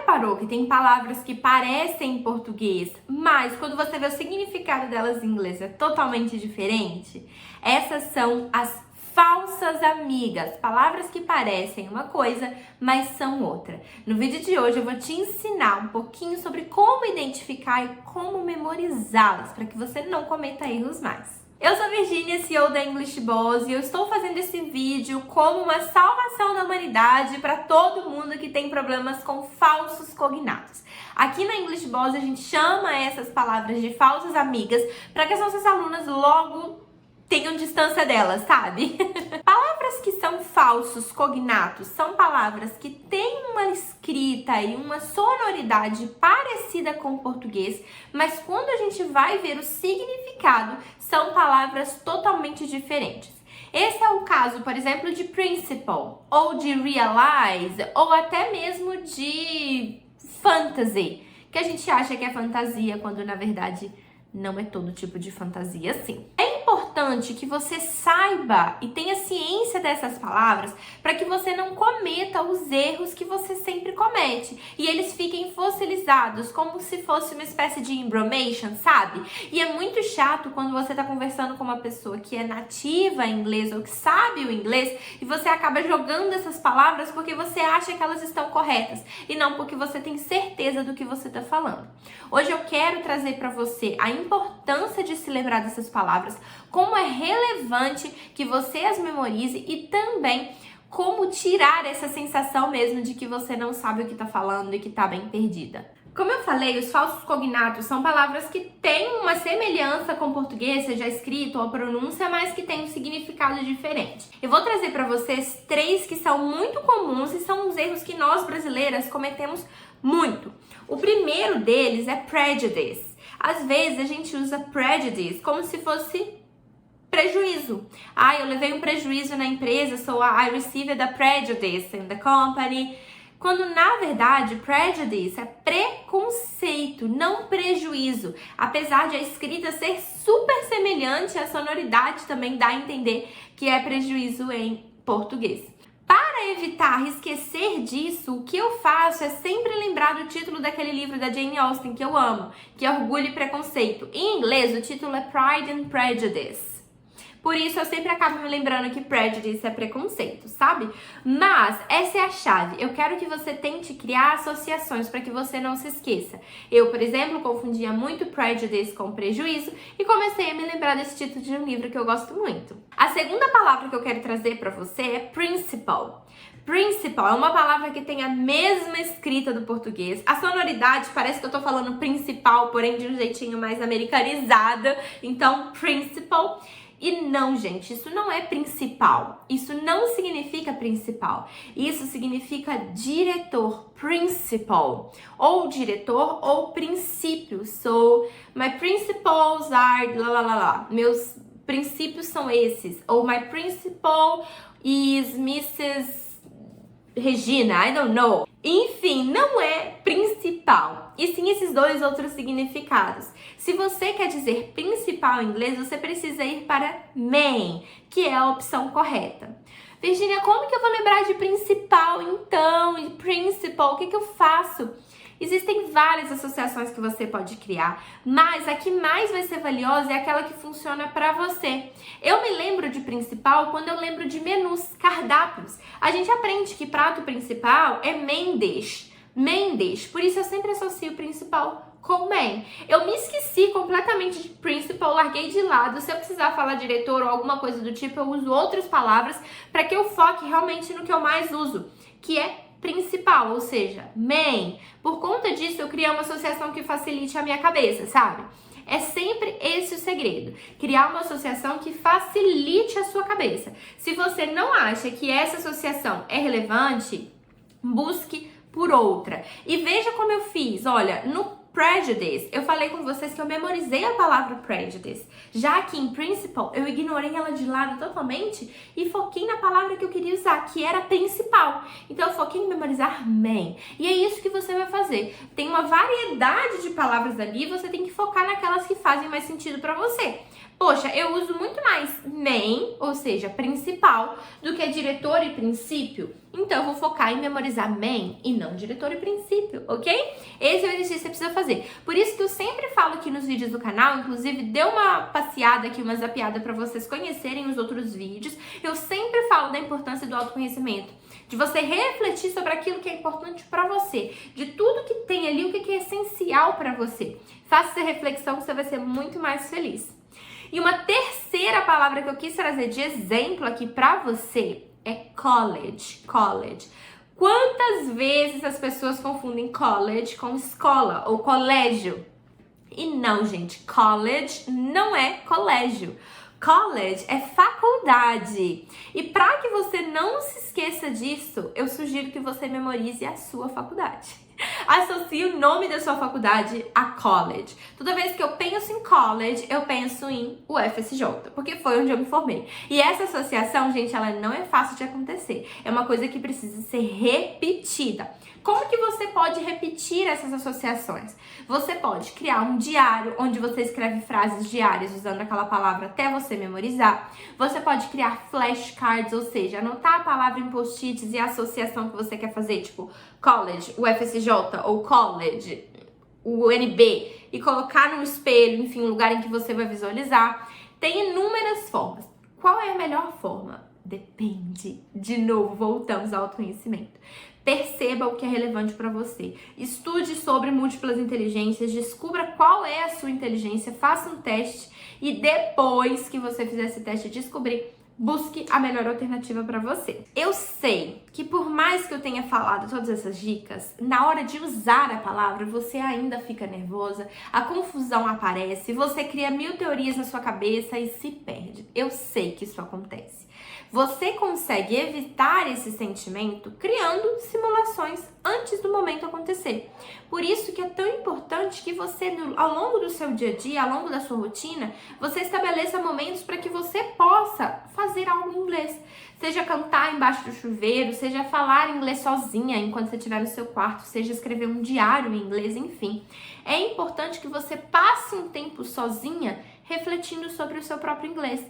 reparou que tem palavras que parecem em português, mas quando você vê o significado delas em inglês é totalmente diferente? Essas são as falsas amigas, palavras que parecem uma coisa, mas são outra. No vídeo de hoje eu vou te ensinar um pouquinho sobre como identificar e como memorizá-las, para que você não cometa erros mais. Eu sou a Virginia, CEO da English Boss, e eu estou fazendo esse vídeo como uma salvação da humanidade para todo mundo que tem problemas com falsos cognatos. Aqui na English Boss a gente chama essas palavras de falsas amigas para que as nossas alunas logo tenham distância delas, sabe? Palavras que são falsos cognatos são palavras que têm uma escrita e uma sonoridade parecida com o português, mas quando a gente vai ver o significado, são palavras totalmente diferentes. Esse é o caso, por exemplo, de principle, ou de realize, ou até mesmo de fantasy, que a gente acha que é fantasia, quando na verdade não é todo tipo de fantasia assim. É importante que você saiba e tenha ciência dessas palavras para que você não cometa os erros que você sempre comete e eles fiquem fossilizados como se fosse uma espécie de embromation, sabe? E é muito chato quando você está conversando com uma pessoa que é nativa em inglês ou que sabe o inglês e você acaba jogando essas palavras porque você acha que elas estão corretas e não porque você tem certeza do que você está falando. Hoje eu quero trazer para você a importância de se lembrar dessas palavras, como é relevante que você as memorize e também como tirar essa sensação mesmo de que você não sabe o que está falando e que está bem perdida. Como eu falei, os falsos cognatos são palavras que têm uma semelhança com o português, seja escrito ou pronúncia, mas que têm um significado diferente. Eu vou trazer para vocês 3 que são muito comuns e são os erros que nós brasileiras cometemos muito. O primeiro deles é prejudice. Às vezes a gente usa prejudice como se fosse prejuízo. Eu levei um prejuízo na empresa, so I received a prejudice in the company. Quando na verdade prejudice é preconceito, não prejuízo. Apesar de a escrita ser super semelhante, a sonoridade também dá a entender que é prejuízo em português. Para evitar esquecer disso, o que eu faço é sempre lembrar do título daquele livro da Jane Austen que eu amo, que é Orgulho e Preconceito. Em inglês, o título é Pride and Prejudice. Por isso, eu sempre acabo me lembrando que prejudice é preconceito, sabe? Mas essa é a chave. Eu quero que você tente criar associações para que você não se esqueça. Eu, por exemplo, confundia muito prejudice com prejuízo e comecei a me lembrar desse título de um livro que eu gosto muito. A segunda palavra que eu quero trazer para você é principal. Principal é uma palavra que tem a mesma escrita do português. A sonoridade parece que eu tô falando principal, porém de um jeitinho mais americanizado. Então, principal. E não, gente, isso não é principal. Isso não significa principal. Isso significa diretor, principal. Ou diretor ou princípio. So, my principles are lá, lá, lá, lá. Meus princípios são esses. Ou my principal is Mrs. Regina, I don't know. Enfim, não é principal, e sim esses 2 outros significados. Se você quer dizer principal em inglês, você precisa ir para main, que é a opção correta. Virginia, como que eu vou lembrar de principal então? E principal, o que eu faço? Existem várias associações que você pode criar, mas a que mais vai ser valiosa é aquela que funciona para você. Eu me lembro de principal quando eu lembro de menus, cardápios. A gente aprende que prato principal é main dish. Main dish, por isso eu sempre associo principal com main. Eu me esqueci completamente de principal, larguei de lado. Se eu precisar falar diretor ou alguma coisa do tipo, eu uso outras palavras para que eu foque realmente no que eu mais uso, que é principal, ou seja, main. Por conta disso, eu criei uma associação que facilite a minha cabeça, sabe? É sempre esse o segredo. Criar uma associação que facilite a sua cabeça. Se você não acha que essa associação é relevante, busque por outra. E veja como eu fiz. Olha, no prejudice, eu falei com vocês que eu memorizei a palavra prejudice. Já que em principal, eu ignorei ela de lado totalmente e foquei na palavra que eu queria usar, que era principal. Então, eu foquei em memorizar main. E é isso que você vai fazer. Tem uma variedade de palavras ali, você tem que focar naquelas que fazem mais sentido para você. Poxa, eu uso muito mais main, ou seja, principal, do que diretor e princípio. Então, eu vou focar em memorizar main e não diretor e princípio, ok? Esse é o exercício que você precisa fazer. Por isso que eu sempre falo aqui nos vídeos do canal, inclusive deu uma passeada aqui, uma zapiada para vocês conhecerem os outros vídeos. Eu sempre falo da importância do autoconhecimento, de você refletir sobre aquilo que é importante para você, de tudo que tem ali, o que é essencial para você. Faça essa reflexão, você vai ser muito mais feliz. E uma terceira palavra que eu quis trazer de exemplo aqui pra você é college. College. Quantas vezes as pessoas confundem college com escola ou colégio? E não, gente, college não é colégio. College é faculdade. E para que você não se esqueça disso, eu sugiro que você memorize a sua faculdade. Associe o nome da sua faculdade a college. Toda vez que eu penso em college, eu penso em UFSJ, porque foi onde eu me formei. E essa associação, gente, ela não é fácil de acontecer. É uma coisa que precisa ser repetida. Como que você pode repetir essas associações? Você pode criar um diário onde você escreve frases diárias usando aquela palavra até você memorizar. Você pode criar flashcards, ou seja, anotar a palavra em post-its e a associação que você quer fazer, tipo college, UFSJ ou college, UNB, e colocar no espelho, enfim, um lugar em que você vai visualizar. Tem inúmeras formas. Qual é a melhor forma? Depende. De novo, voltamos ao autoconhecimento. Perceba o que é relevante para você. Estude sobre múltiplas inteligências, descubra qual é a sua inteligência, faça um teste e depois que você fizer esse teste e descobrir, busque a melhor alternativa para você. Eu sei que por mais que eu tenha falado todas essas dicas, na hora de usar a palavra, você ainda fica nervosa, a confusão aparece, você cria 1000 teorias na sua cabeça e se perde. Eu sei que isso acontece. Você consegue evitar esse sentimento criando simulações antes do momento acontecer. Por isso que é tão importante que você, ao longo do seu dia a dia, ao longo da sua rotina, você estabeleça momentos para que você possa fazer algo em inglês. Seja cantar embaixo do chuveiro, seja falar inglês sozinha enquanto você estiver no seu quarto, seja escrever um diário em inglês, enfim. É importante que você passe um tempo sozinha refletindo sobre o seu próprio inglês.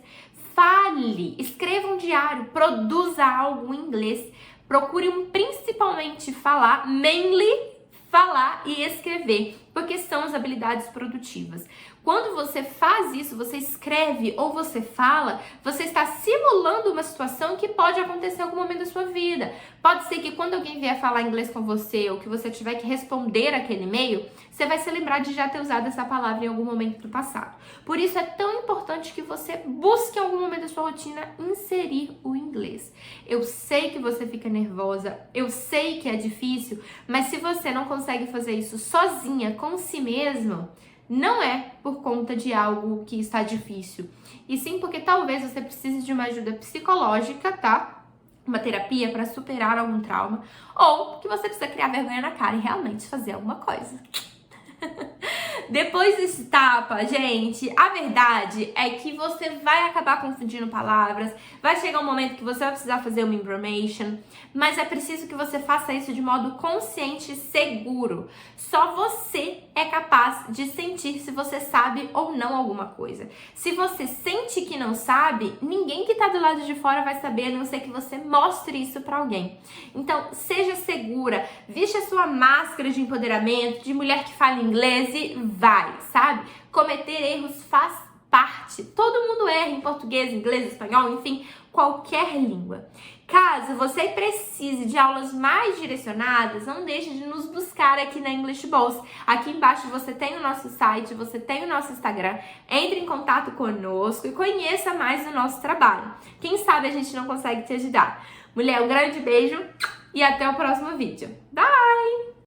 Fale, escreva um diário, produza algo em inglês. Procure principalmente falar, mainly falar e escrever, porque são as habilidades produtivas. Quando você faz isso, você escreve ou você fala, você está simulando uma situação que pode acontecer em algum momento da sua vida. Pode ser que quando alguém vier falar inglês com você ou que você tiver que responder aquele e-mail, você vai se lembrar de já ter usado essa palavra em algum momento do passado. Por isso é tão importante que você busque em algum momento da sua rotina inserir o inglês. Eu sei que você fica nervosa, eu sei que é difícil, mas se você não consegue fazer isso sozinha, com si mesmo, não é por conta de algo que está difícil, e sim porque talvez você precise de uma ajuda psicológica, tá? Uma terapia para superar algum trauma, ou que você precisa criar vergonha na cara e realmente fazer alguma coisa. Depois desse tapa, gente, a verdade é que você vai acabar confundindo palavras, vai chegar um momento que você vai precisar fazer uma information, mas é preciso que você faça isso de modo consciente e seguro. Só você é capaz de sentir se você sabe ou não alguma coisa. Se você sente que não sabe, ninguém que tá do lado de fora vai saber, a não ser que você mostre isso pra alguém. Então, seja segura, vista a sua máscara de empoderamento, de mulher que fala inglês e vai, sabe? Cometer erros faz parte. Todo mundo erra em português, inglês, espanhol, enfim, qualquer língua. Caso você precise de aulas mais direcionadas, não deixe de nos buscar aqui na English Boss. Aqui embaixo você tem o nosso site, você tem o nosso Instagram. Entre em contato conosco e conheça mais do nosso trabalho. Quem sabe a gente não consegue te ajudar. Mulher, um grande beijo e até o próximo vídeo. Bye!